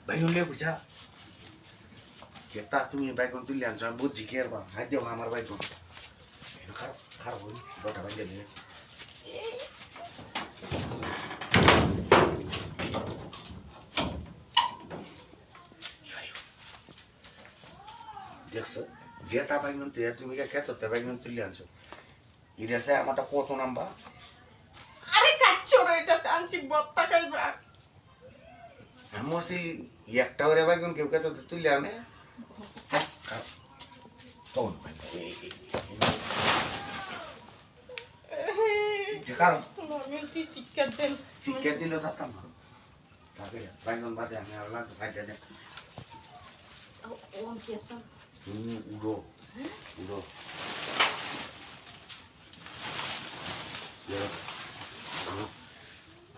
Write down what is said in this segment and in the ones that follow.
বাইগুন লিয়ে বুঝা কেতা তুমি বাইগুন তুলে আনছো আমি বুঝছি কি আর বা হাই দেও আমার বাইগুন খারাপ খারাপ হই বটা বাইলে নিয়ে দেখছো যেটা বাইগুন তুই তুমি খেতে বাইগুন তুলে আনছো এটা সে আমারটা কত নাম্বার আরে কাচ্চো রে এটাতে আনছি বত্তা খাইবা আমি সেই একটা করে বাইগুন কেউ খেতে তুলে আনে হ্যাঁ তখন কারণ নর্মালি চিকেন দেন চিকেন দিল থাকতাম না তাকে বাইগুন বাদে আমি আর লাগতো সাইডে দেখ ও কি এটা উড়ো উড়ো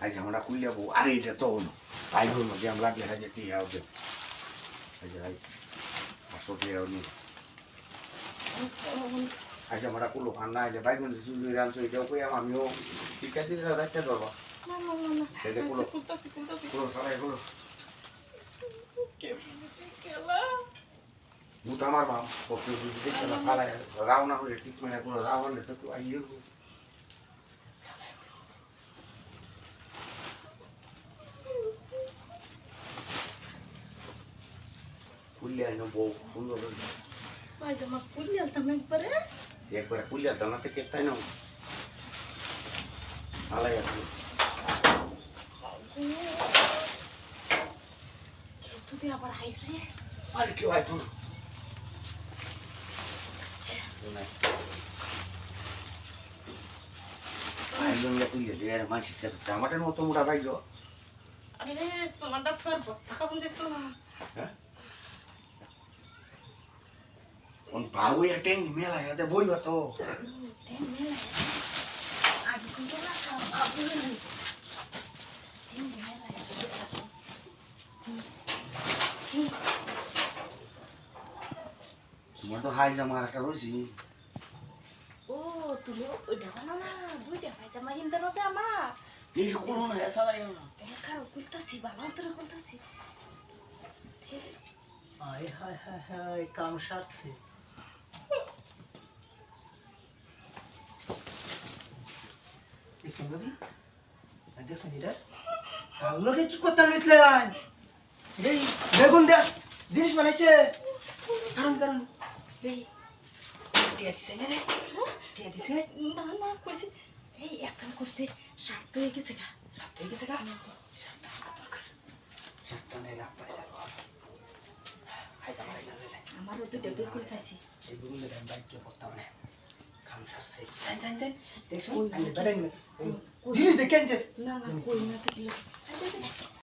আজ আমরা খুললে বউ আরে এটা তো হলো বাইগুন মধ্যে আমরা লাগলে হাজে কি হবে হাজে হাই 500 টাকা নিয়ে আজ আমরা কুলো খান না যে বাইগুন চুলি রানছো এটাও কই আমিও চিকেন দিলে রাখতে ধরবো না না না না এটা কুলো কুলতাছি কুলো সারাই কুলো কেলা বুত আমার বাপ কপি বুঝি দেখতে না সারাই রাও না হলে ঠিক মানে কুলো রাও হলে তো আইয়ে কুল্লে আইনো বউ সুন্দর ভাই জামা কুলি আলতাম একবারে একবারে কুল্লে দানাতে কেতাই না আলাই আছে তুই আবার হাইরে আর কি হয় তুই বাইগুনটা তুলে দিয়ে আর মাছি খেতে টমাটের মতো মোটা বাইলো আরে তোমার ডাক্তার বত্তা খাবো যেত না হ্যাঁ on pawe aten mela ya de boy bato আগে কিন্তু না খাবো তোমার তো হাই জামা একটা রয়েছি ও তুমি ওইটা বানাও না দুইটা ভাই জামা কিনতে না যে আমার এই কোনো না এসা লাগে না দেখা কুলতাছি বাবা তোর কুলতাছি হায় হায় হায় হায় কাম সারছে দেখছেন ভাবি দেখছেন এটা লোকে কি করতে নিয়েছিলেন এই বেগুন দেখ জিনিস বানাইছে কারণ কারণ এই টিয়া দিছে না রে টিয়া দিছে না না কইছি এই এক কাম করছে শার্ট তো হয়ে গেছে গা রাত হয়ে গেছে গা শার্টটা দরকার শার্টটা নেই রাখ পাই যাবো হাই জামা আমারও তো ডেবে করে খাইছি এগুলো আমি বাইক করতাম না কাম সারছে জান জান জান দেখছো আমি বেড়াই জিনিস দেখেন যে না না কই না